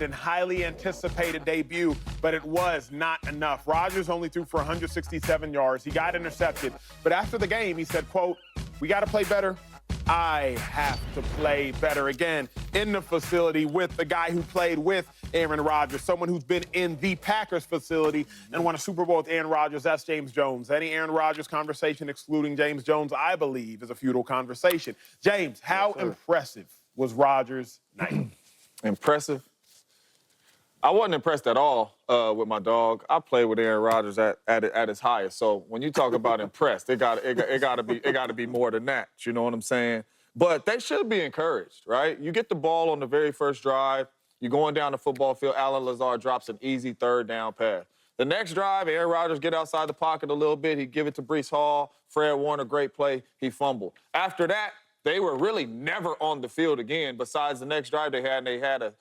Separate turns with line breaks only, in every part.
and highly anticipated debut, but it was not enough. Rodgers only threw for 167 yards. He got intercepted. But after the game, he said, quote, "We got to play better. I have to play better." Again, in the facility with the guy who played with Aaron Rodgers, someone who's been in the Packers facility and won a Super Bowl with Aaron Rodgers. That's James Jones. Any Aaron Rodgers conversation excluding James Jones, I believe, is a futile conversation. James, how impressive was Rodgers' night?
Impressive? I wasn't impressed at all with my dog. I played with Aaron Rodgers at his highest. So when you talk about impressed, it gotta be more than that. You know what I'm saying? But they should be encouraged, right? You get the ball on the very first drive. You're going down the football field. Allen Lazard drops an easy third down pass. The next drive, Aaron Rodgers get outside the pocket a little bit. He give it to Breece Hall. Fred Warner, great play. He fumbled. After that, they were really never on the field again. Besides the next drive they had a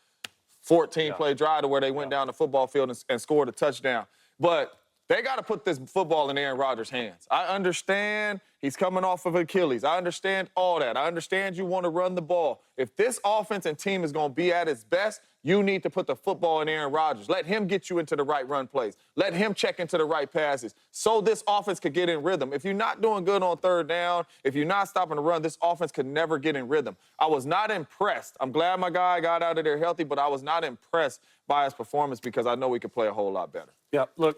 14-play drive to where they went down the football field and scored a touchdown. But they got to put this football in Aaron Rodgers' hands. I understand he's coming off of Achilles. I understand all that. I understand you want to run the ball. If this offense and team is going to be at its best, you need to put the football in Aaron Rodgers. Let him get you into the right run plays. Let him check into the right passes so this offense could get in rhythm. If you're not doing good on third down, if you're not stopping the run, this offense could never get in rhythm. I was not impressed. I'm glad my guy got out of there healthy, but I was not impressed by his performance because I know we could play a whole lot better.
Yeah, look,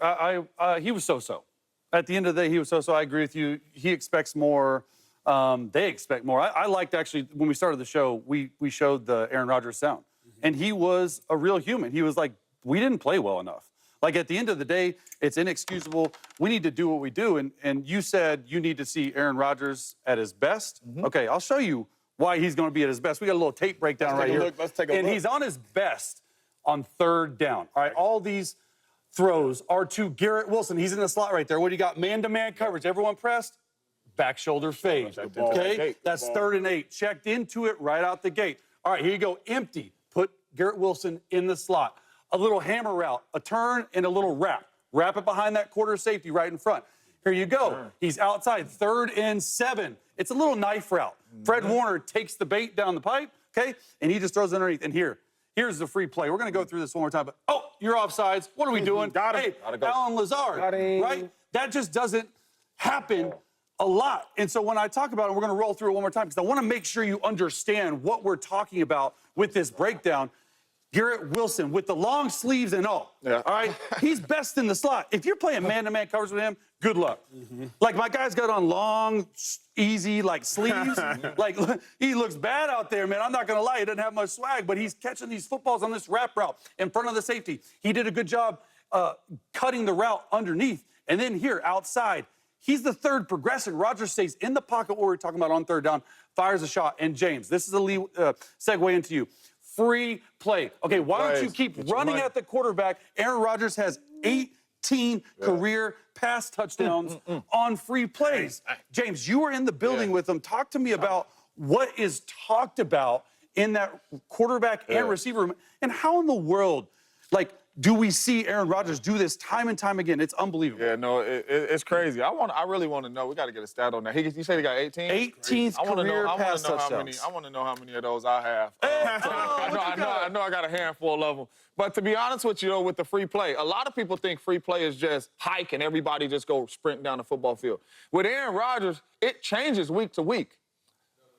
he was so-so. At the end of the day, he was so-so. I agree with you. He expects more. They expect more. I liked, actually, when we started the show, we showed the Aaron Rodgers sound. And he was a real human. He was like, we didn't play well enough. Like, at the end of the day, it's inexcusable. We need to do what we do. And you said you need to see Aaron Rodgers at his best. Okay, I'll show you why he's going to be at his best. We got a little tape breakdown right here.
Let's take a look.
And he's on his best on third down. All right, all these throws are to Garrett Wilson. He's in the slot right there. What do you got? Man-to-man coverage. Everyone pressed? Back shoulder fade. Okay, that's 3rd and 8. Checked into it right out the gate. All right, here you go. Empty. Put Garrett Wilson in the slot. A little hammer route, a turn, and a little wrap. Wrap it behind that quarter safety right in front. Here you go. He's outside, 3rd and 7. It's a little knife route. Fred Warner takes the bait down the pipe, okay, and he just throws it underneath. And here's the free play. We're going to go through this one more time. But, oh, you're offsides. What are we doing?
Got him.
Hey, Allen Lazard, right? That just doesn't happen a lot. And so when I talk about it, we're going to roll through it one more time because I want to make sure you understand what we're talking about with this breakdown. Garrett Wilson with the long sleeves and all. Yeah. All right? He's best in the slot. If you're playing man-to-man coverage with him, good luck. Like, my guy's got on long, easy, like, sleeves. Like, he looks bad out there, man. I'm not going to lie. He doesn't have much swag, but he's catching these footballs on this wrap route in front of the safety. He did a good job cutting the route underneath. And then here, outside, he's the third progression. Rodgers stays in the pocket, what we're talking about on third down, fires a shot. And James, this is a segue into you. Free play. Okay, why don't you keep running at the quarterback? Aaron Rodgers has 18 career pass touchdowns on free plays. James, you were in the building with them. Talk to me about what is talked about in that quarterback and receiver room, and how in the world, like, do we see Aaron Rodgers do this time and time again? It's unbelievable.
Yeah, no, it's crazy. I really want to know. We got to get a stat on that. You said he got 18?
18th career pass touchdowns.
I want to know how many of those I have. I know I got a handful of them. But to be honest with you, though, with the free play, a lot of people think free play is just hike and everybody just go sprint down the football field. With Aaron Rodgers, it changes week to week.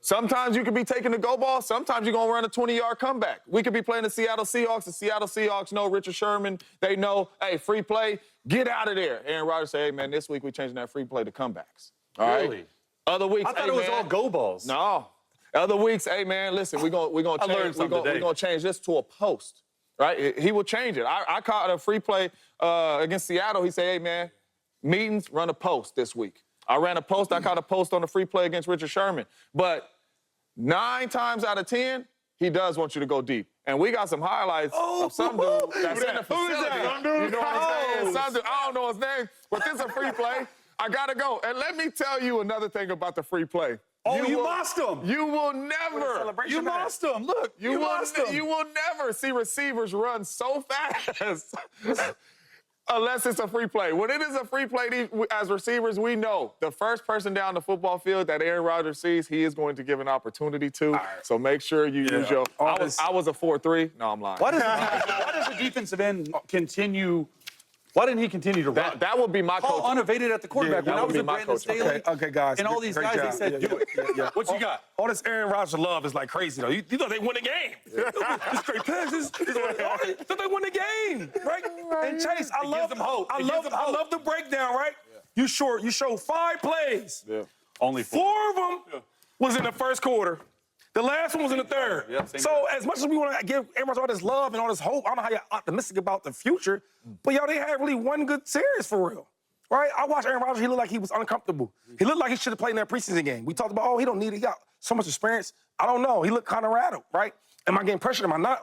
Sometimes you could be taking the go ball. Sometimes you're going to run a 20-yard comeback. We could be playing the Seattle Seahawks. The Seattle Seahawks know Richard Sherman. They know, hey, free play, get out of there. Aaron Rodgers say, hey, man, this week we're changing that free play to comebacks. All right?
Really?
Other weeks,
I thought it was all go balls.
No. Other weeks, hey, man, listen, we're gonna change this to a post, right? He will change it. I caught a free play against Seattle. He said, hey, man, meetings, run a post this week. I ran a post. I caught a post on the free play against Richard Sherman. But 9 times out of 10, he does want you to go deep. And we got some highlights of some dude that's in the facility. You know what I'm saying? Some dude, I don't know his name, but this is a free play. I got to go. And let me tell you another thing about the free play.
Oh, you lost him.
You will never.
You lost him. Look, you lost him.
You will never see receivers run so fast Unless it's a free play. When it is a free play, as receivers, we know the first person down the football field that Aaron Rodgers sees, he is going to give an opportunity to. Right. So make sure you use your. I was a 4-3. No, I'm lying.
Why does the defensive end continue? Why didn't he continue to run?
That would be my coach.
Unabated at the quarterback. When I was in Brandon Staley,
okay, guys.
And all these guys, they said, do it. What you got?
All this Aaron Rodgers love is like crazy, though. You know they win the game. It's great passes. They win the game, right? And Chase, I love the breakdown, right? You show 5 plays.
Yeah. Only
4 of them was in the first quarter. The last one was in the third.
Yeah,
so as much as we want to give Aaron Rodgers all this love and all this hope, I don't know how you're optimistic about the future, but y'all, they had really one good series for real, right? I watched Aaron Rodgers. He looked like he was uncomfortable. He looked like he should have played in that preseason game. We talked about, oh, he don't need it. He got so much experience. I don't know. He looked kind of rattled, right? Am I getting pressured? Am I not?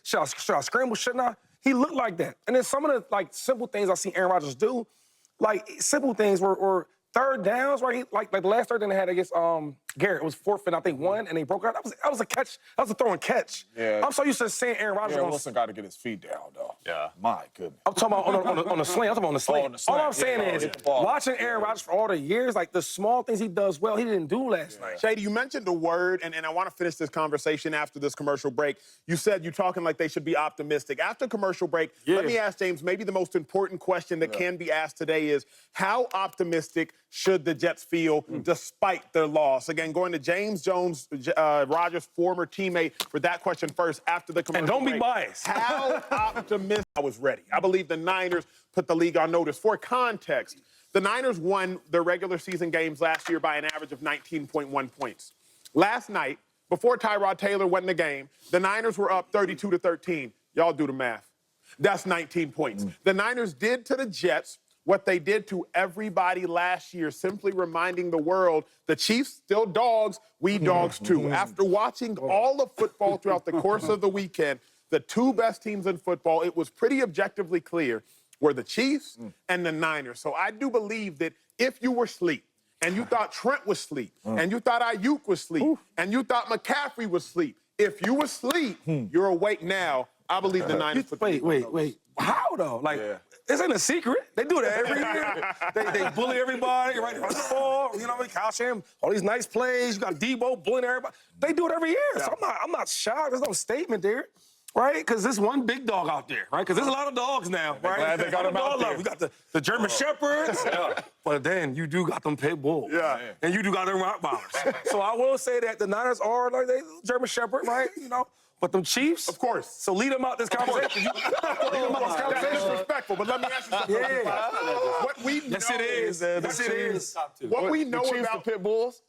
Should I scramble? Shouldn't I? He looked like that. And then some of the like simple things I see Aaron Rodgers do, like simple things were third downs, right? Like the last third down they had against Garrett, it was 4th and I think 1, and they broke out. That was a catch. That was a throw and catch.
Yeah.
I'm so used to seeing Aaron Rodgers.
Yeah, Wilson got to get his feet down, though.
Yeah.
My goodness.
I'm talking about on the sling. I'm talking about on the sling.
On the sling.
All I'm saying is, watching Aaron Rodgers for all the years, like the small things he does well, he didn't do last night.
Shady, you mentioned the word, and I want to finish this conversation after this commercial break. You said you're talking like they should be optimistic. After commercial break, let me ask James, maybe the most important question that can be asked today is, how optimistic should the Jets feel despite their loss? Again, going to James Jones, Rodgers' former teammate, for that question first after the commercial
And don't
break.
be biased.
How optimistic? I was ready. I believe the Niners put the league on notice. For context, the Niners won their regular season games last year by an average of 19.1 points. Last night, before Tyrod Taylor went in the game, the Niners were up 32-13. Y'all do the math. That's 19 points. The Niners did to the Jets what they did to everybody last year, simply reminding the world the Chiefs still dogs, we dogs too. After watching all of football throughout the course of the weekend, the 2 best teams in football, it was pretty objectively clear, were the Chiefs and the Niners. So I do believe that if you were asleep, and you thought Trent was asleep, and you thought Ayuk was asleep, and you thought McCaffrey was asleep, if you were asleep, you're awake now. I believe the Niners put the league on notice.
Wait. How, though? Like, this ain't a secret. They do that every year. They bully everybody, right? Run the ball, you know what I mean? Kyle Shanahan, all these nice plays. You got Debo bullying everybody. They do it every year. So I'm not shocked. There's no statement there, right? Because there's one big dog out there, right? Because there's a lot of dogs now, right?
Glad they got them out there.
You got the German Shepherds, but then you do got them pit bulls.
Yeah.
And you do got them Rottweilers. So I will say that the Niners are like they German Shepherd, right? You know? But them Chiefs?
Of course.
So lead them out this conversation.
Lead them out this conversation is respectful, but let me ask you something. What we know
Yes, it is. Yes, it is.
What we know about
Pit Bulls?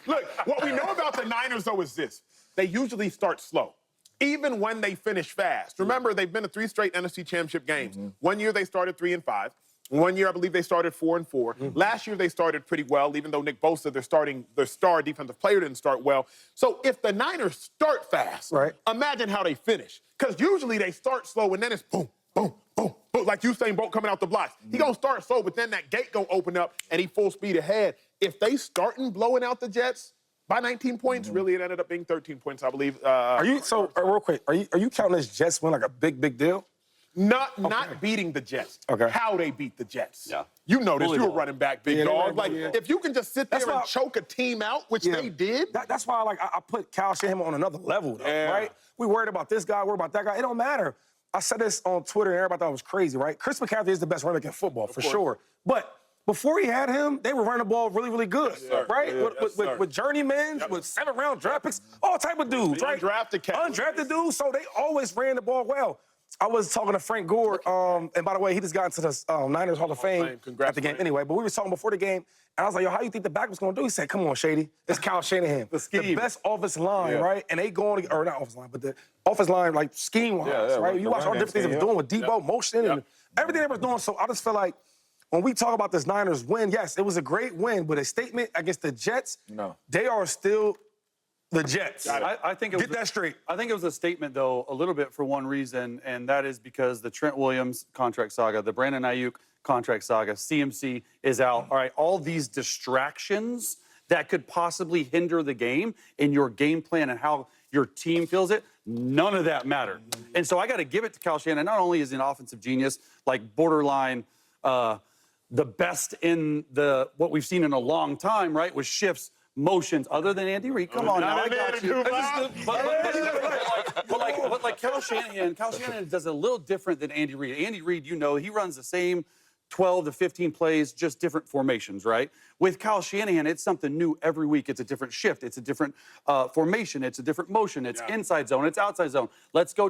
Look, what we know about the Niners, though, is this. They usually start slow, even when they finish fast. Remember, they've been to 3 straight NFC Championship games. One year they started 3-5. One year, I believe they started 4-4. Last year, they started pretty well, even though Nick Bosa, their star defensive player, didn't start well. So if the Niners start fast, imagine how they finish. Because usually they start slow, and then it's boom, boom, boom, boom, like Usain Bolt coming out the blocks. He gonna start slow, but then that gate gonna open up, and he full speed ahead. If they starting blowing out the Jets by 19 points, really it ended up being 13 points, I believe.
Real quick, are you counting this Jets win like a big deal?
Not beating the Jets.
Okay.
How they beat the Jets.
Yeah.
You know this.
Fully
You were
ball.
running back, big dog. Like, if you can just sit there and
why-
choke a team out, which they did.
That's why I put Kyle Shanahan on another level, though, right? We worried about this guy, worried about that guy. It don't matter. I said this on Twitter, and everybody thought it was crazy, right? Chris McCaffrey is the best running back in football, for sure. But before he had him, they were running the ball really good, right? With journeymen, with 7th-round draft picks, all type of dudes, right?
Undrafted cats.
Undrafted dudes, so they always ran the ball well. I was talking to Frank Gore, and by the way, he just got into the Niners Hall of Fame at the game anyway, but we were talking before the game, and I was like, yo, how you think the back was going to do? He said, come on, Shady. It's Kyle Shanahan. The best offensive line, right? And they going, or not offensive line, but the offensive line, like, scheme-wise, right? You watch all the different things they was doing with Debo, motion, and everything they was doing. So I just feel like when we talk about this Niners win, yes, it was a great win, but a statement against the Jets, they are still the Jets.
I think it was
Get that straight.
I think it was a statement, though, a little bit for one reason, and that is because the Trent Williams contract saga, the Brandon Ayuk contract saga, CMC is out. All right, all these distractions that could possibly hinder the game in your game plan and how your team feels it, none of that mattered. And so I got to give it to Kyle Shanahan. Not only is he an offensive genius, like borderline the best in what we've seen in a long time, right? With shifts, motions, other than Andy Reid. Come on now, I got you. But like Kyle Shanahan does a little different than Andy Reid. Andy Reid, you know, he runs the same 12 to 15 plays, just different formations, right? With Kyle Shanahan, it's something new every week. It's a different shift. It's a different formation. It's a different motion. It's inside zone. It's outside zone. Let's go